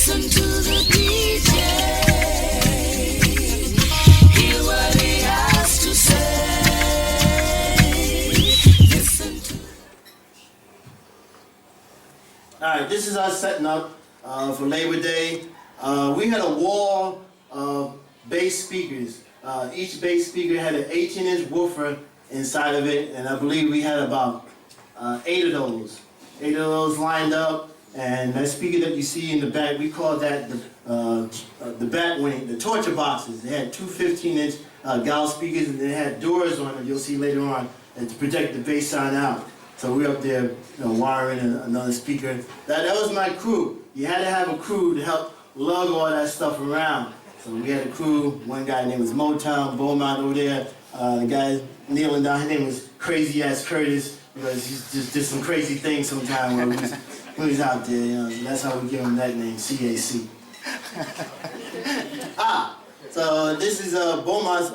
Listen to the DJ. Hear what he has to say. Listen to. All right, this is us setting up for Labor Day. We had a wall of bass speakers. Each bass speaker had an 18-inch woofer inside of it, and I believe we had about 8 of those. 8 of those lined up, and that speaker that you see in the back, we call that the back wing, the torture boxes. They had two 15-inch Gal speakers, and they had doors on it, you'll see later on, and to project the bass sound out. So we're up there, wiring another speaker. That was my crew. You had to have a crew to help lug all that stuff around. So we had a crew. One guy named was Motown, Beaumont over there. The guy kneeling down, his name was Crazy Ass Curtis, because he just did some crazy things sometime when he was out there. That's how we give him that name, CAC. So this is Beaumont's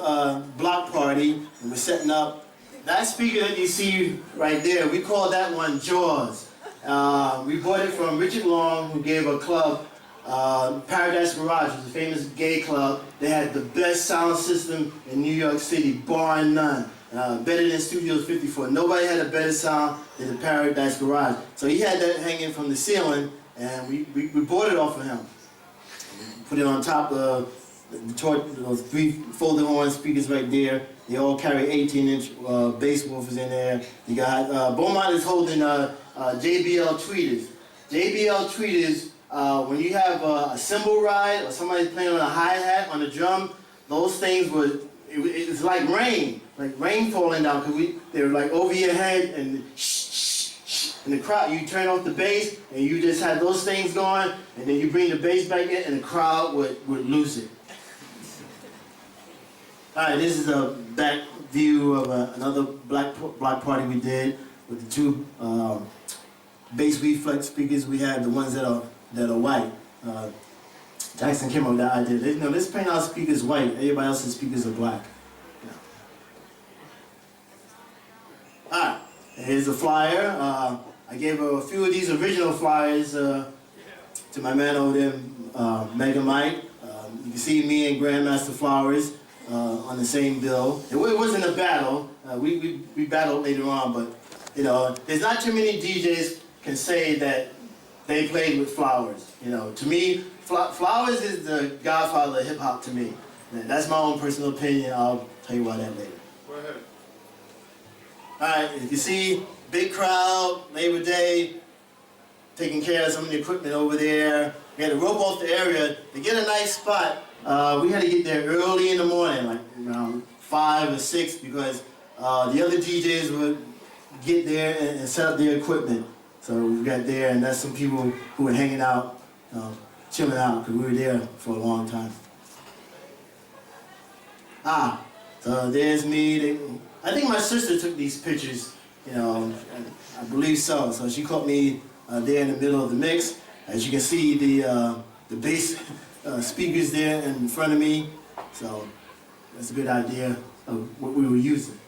block party, and we're setting up. That speaker that you see right there, we call that one Jaws. We bought it from Richard Long, who gave a club, Paradise Garage, which is a famous gay club. They had the best sound system in New York City, bar none. Better than Studios 54. Nobody had a better sound than the Paradise Garage. So he had that hanging from the ceiling, and we bought it off of him. Put it on top of those 3 folding horn speakers right there. They all carry 18-inch bass woofers in there. You got Beaumont is holding JBL tweeters. JBL tweeters, when you have a cymbal ride or somebody's playing on a hi-hat on a drum, those things it's like rain falling down, because they were like over your head, and in the crowd, you turn off the bass and you just had those things going, and then you bring the bass back in and the crowd would lose it. Alright, this is a back view of another block party we did with the 2 bass reflex speakers. We had the ones that are white. Jackson came up with that idea. Let's paint our speakers white. Everybody else's speakers are black. Alright, here's a flyer. I gave a few of these original flyers to my man over there, Mega Mike. You can see me and Grandmaster Flowers on the same bill. It wasn't a battle. We battled later on, but there's not too many DJs can say that they played with Flowers. To me, Flowers is the godfather of hip hop to me. That's my own personal opinion. I'll tell you why that later. Go ahead. All right, as you see, big crowd, Labor Day, taking care of some of the equipment over there. We had to rope off the area to get a nice spot. We had to get there early in the morning, like around 5 or 6, because the other DJs would get there and set up their equipment. So we got there, and that's some people who were hanging out, chilling out, because we were there for a long time. So there's me. I think my sister took these pictures, I believe so. So she caught me there in the middle of the mix. As you can see, the bass speakers there in front of me. So that's a good idea of what we were using.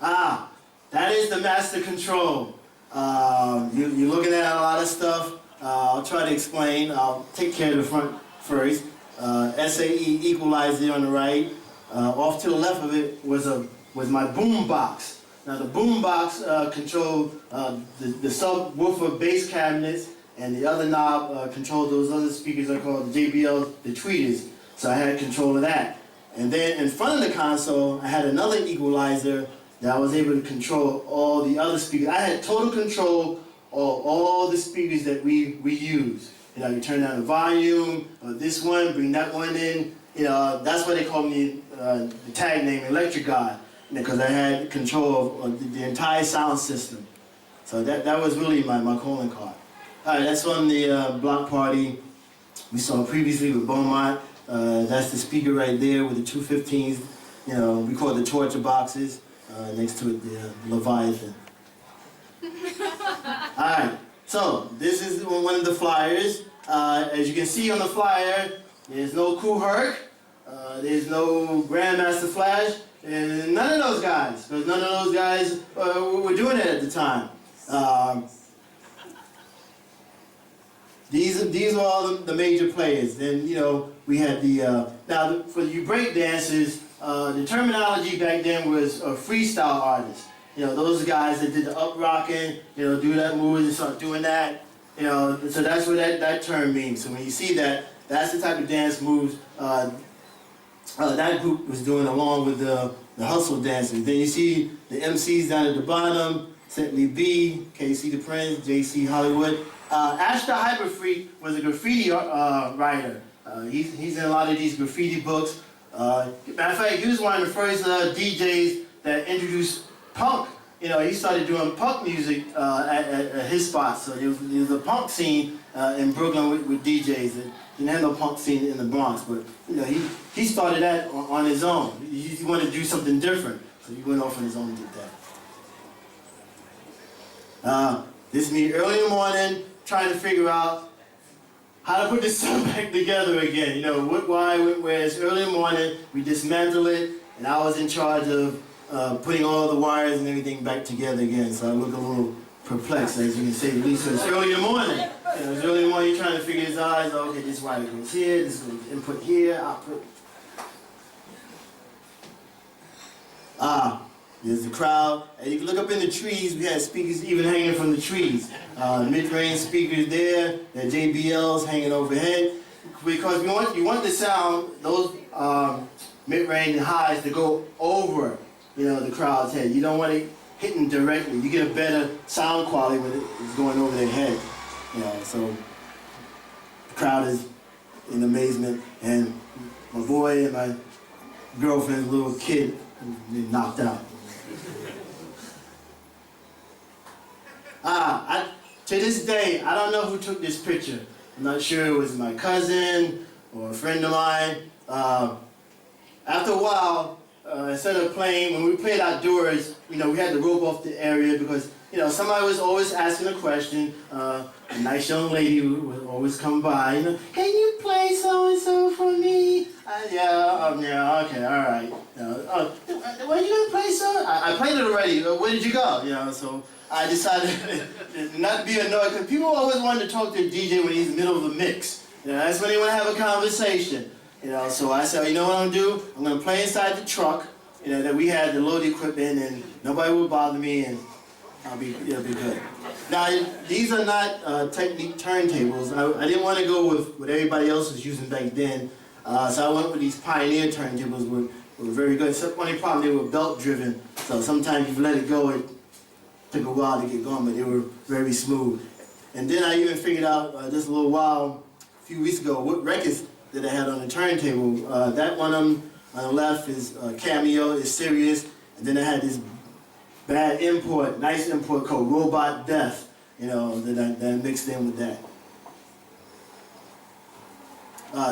That is the master control. You're looking at a lot of stuff. I'll try to explain. I'll take care of the front first. SAE equalizer on the right. Off to the left of it was my boom box. Now the boom box controlled the subwoofer bass cabinets, and the other knob controlled those other speakers I called the JBL, the tweeters. So I had control of that. And then in front of the console, I had another equalizer that I was able to control all the other speakers. I had total control of all the speakers that we use. You turn down the volume, this one, bring that one in. That's why they call me the tag name Electric God, because I had control of the entire sound system. So that was really my calling card. All right, that's from the block party we saw previously with Beaumont. That's the speaker right there with the 215s. We call it the torture boxes. Next to it, the Leviathan. All right, so this is one of the flyers. As you can see on the flyer, there's no Kool Herc, there's no Grandmaster Flash, and none of those guys, because none of those guys were doing it at the time. these are all the major players. Then we had the now for you break dancers, the terminology back then was a freestyle artist. Those guys that did the up rocking, do that move and start doing that. So that's what that term means. So when you see that, that's the type of dance moves that group was doing along with the hustle dancers. Then you see the MCs down at the bottom, Certainly B, KC the Prince, JC Hollywood. Ash the Hyper Freak was a graffiti writer. He's in a lot of these graffiti books. Matter of fact, he was one of the first DJs that introduced punk. He started doing punk music at his spot. So there was a punk scene in Brooklyn with DJs. It didn't have no punk scene in the Bronx, but he started that on his own. He wanted to do something different, so he went off on his own and did that. This is me early in the morning trying to figure out how to put this stuff back together again. What, why, where. It's early in the morning, we dismantle it, and I was in charge of putting all the wires and everything back together again, so I look a little perplexed, as you can say, at least. So it's early in the morning. It's early in the morning, you're trying to figure this out. Okay, this wire goes here, this goes input here, output. There's the crowd. And you can look up in the trees. We had speakers even hanging from the trees. Mid-range speakers there. The JBLs hanging overhead. Because you want the sound, those mid-range and highs to go over, the crowd's head. You don't want it hitting directly. You get a better sound quality when it's going over their head. So the crowd is in amazement, and my boy and my girlfriend's little kid been knocked out. To this day, I don't know who took this picture. I'm not sure it was my cousin or a friend of mine. After a while, instead of playing, when we played outdoors, we had to rope off the area because, somebody was always asking a question. A nice young lady would always come by, can you play so-and-so for me? Yeah, okay, all right. When are you going to play so? I played it already. Where did you go? So I decided not to be annoyed because people always wanted to talk to a DJ when he's in the middle of a mix. That's when they want to have a conversation. So I said, what I'm going to do? I'm going to play inside the truck, that we had to load the equipment and nobody will bother me and it'll be good. Now, these are not Technique turntables. I didn't want to go with what everybody else was using back then. So I went with these Pioneer turntables, were very good. Except only problem, they were belt driven. So sometimes you let it go, it took a while to get going, but they were very smooth. And then I even figured out just a little while, a few weeks ago, what records that I had on the turntable. That one on the left is Cameo, is Sirius, and then I had this bad import, nice import called Robot Death, that I mixed in with that.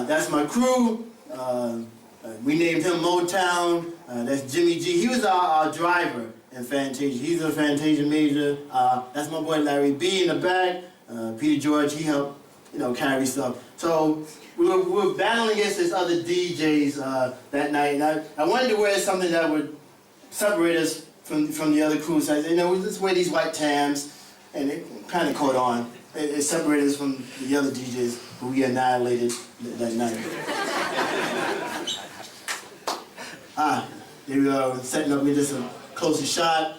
That's my crew. We named him Motown. That's Jimmy G. He was our driver in Fantasia. He's a Fantasia major. That's my boy Larry B in the back. Peter George, he helped, carry stuff. So we were battling against this other DJs that night. And I wanted to wear something that would separate us from the other crew. So I said, let's wear these white Tams. And it kind of caught on. It separated us from the other DJs who we annihilated that night. There we go, setting up me just a closer shot.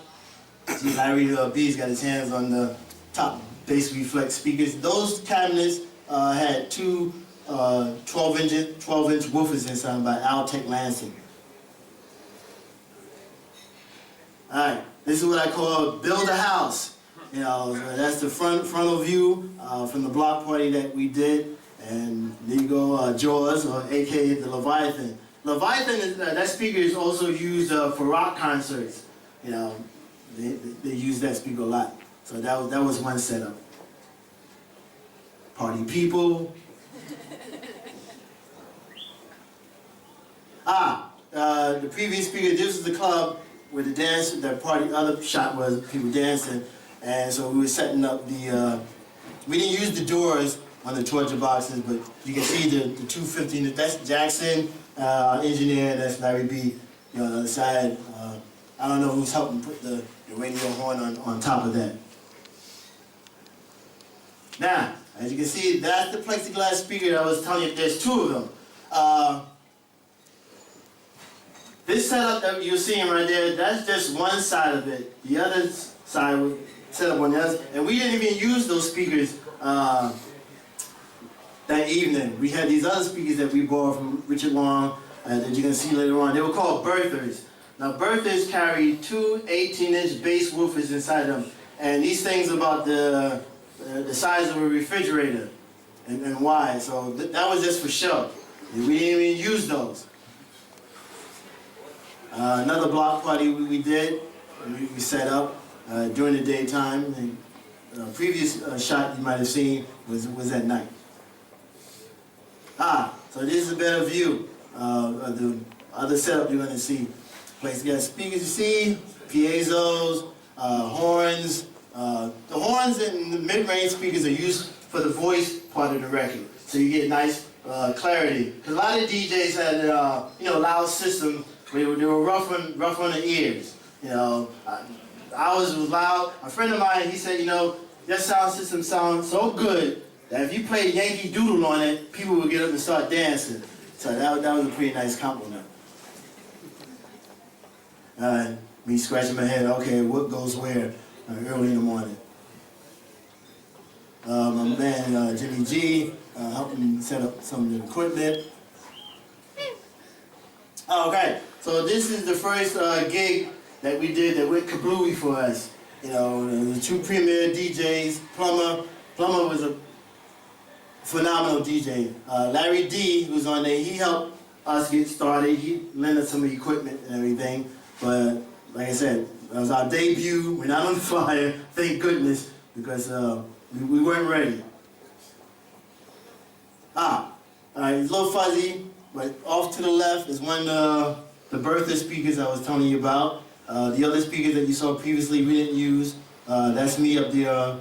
See Larry B's got his hands on the top bass reflex speakers. Those cabinets had two 12-inch woofers inside by Altec Lansing. Alright, this is what I call build a house. That's the frontal view from the block party that we did. And there you go, Jaws, or aka the Leviathan. Leviathan, that speaker is also used for rock concerts. They use that speaker a lot. So that was one setup. Party people. The previous speaker, this was the club where the other shot was people dancing. And so we were setting up we didn't use the doors on the torture boxes, but you can see the 250, that's Jackson, engineer, that's Larry B, on the other side. I don't know who's helping put the radio horn on top of that. Now, I As you can see, that's the plexiglass speaker that I was telling you. There's two of them. This setup that you're seeing right there, that's just one side of it. The other side was set up on the other. And we didn't even use those speakers that evening. We had these other speakers that we bought from Richard Long that you're going to see later on. They were called Berthers. Now, Berthers carry two 18-inch bass woofers inside them. And these things are about the size of a refrigerator and wide. So that was just for show. We didn't even use those. Another block party we did, we set up during the daytime. The previous shot you might have seen was at night. So this is a better view of the other setup you're going to see. Place got speakers you see, piezos, horns. The horns and the mid-range speakers are used for the voice part of the record, so you get nice clarity. Because a lot of DJs had loud systems. They were rough on the ears. Ours was loud. A friend of mine, he said, your sound system sounds so good that if you played Yankee Doodle on it, people would get up and start dancing. So that was a pretty nice compliment. Me scratching my head, okay, what goes where early in the morning. My man Jimmy G helping set up some of the equipment. Okay, so this is the first gig that we did that went kablooey for us. The two premier DJs, Plummer was a phenomenal DJ. Larry D was on there, he helped us get started. He lent us some equipment and everything. But like I said, it was our debut. We're not on fire, thank goodness, because we weren't ready. All right, it's a little fuzzy, but off to the left is one of the Bertha speakers I was telling you about. The other speakers that you saw previously we didn't use. That's me up there.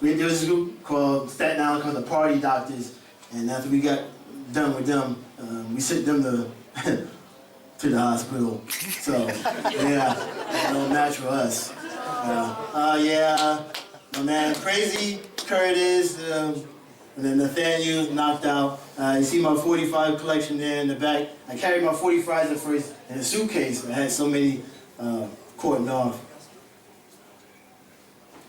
There was a group called Staten Island called the Party Doctors, and after we got done with them, we sent them to the hospital. So, yeah, no match for us. Yeah, my man Crazy Curtis, and then Nathaniel knocked out. You see my 45 collection there in the back. I carried my 45s at first in a suitcase. I had so many cordoned off.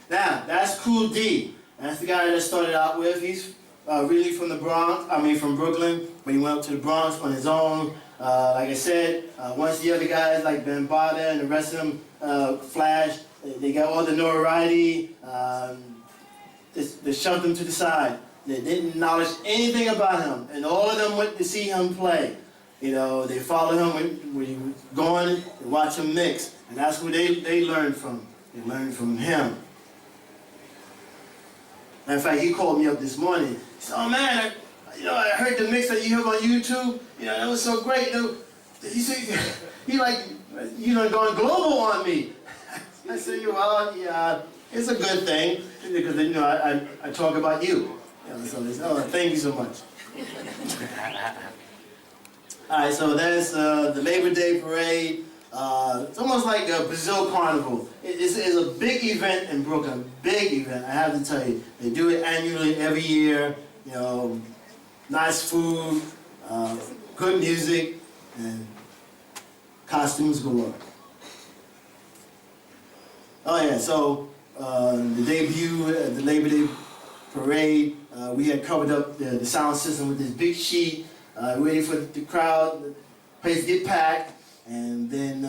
Now, that's Cool D. That's the guy that I started out with. He's really from the Bronx, from Brooklyn, but he went up to the Bronx on his own. Like I said, once the other guys like Ben Bada and the rest of them flashed, they got all the notoriety, they shoved him to the side. They didn't acknowledge anything about him, and all of them went to see him play. They followed him when he was going and watch him mix, and that's who they learned from. They learned from him. Matter of fact, he called me up this morning. He said, "Oh man, I heard the mix that you have on YouTube. That was so great." He said, he going global on me. I said, "Well, yeah, it's a good thing because I talk about you." So they said, "Oh, thank you so much." All right, so that's the Labor Day parade. It's almost like a Brazil Carnival. It's a big event in Brooklyn, big event, I have to tell you. They do it annually every year, nice food, good music, and costumes galore. Oh yeah, so the debut at the Labor Day parade, we had covered up the sound system with this big sheet, waiting for the crowd, the place to get packed. And then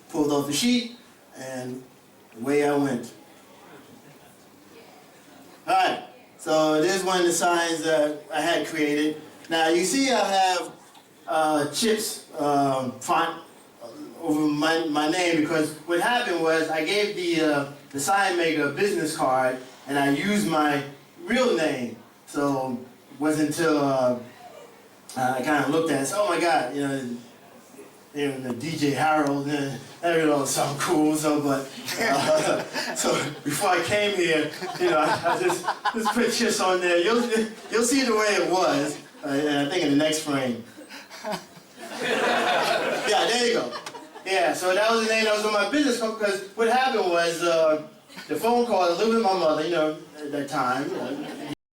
pulled off the sheet, and away I went. Alright, so this is one of the signs that I had created. Now you see I have chips font over my name because what happened was I gave the sign maker a business card and I used my real name. So it wasn't until I kind of looked at it and said, oh my God, the DJ Harold, that sound cool. So, so before I came here, I just put chips on there. You'll see the way it was. I think in the next frame. Yeah, there you go. Yeah, so that was the name that was on my business card because what happened was the phone call. I lived with my mother, at that time.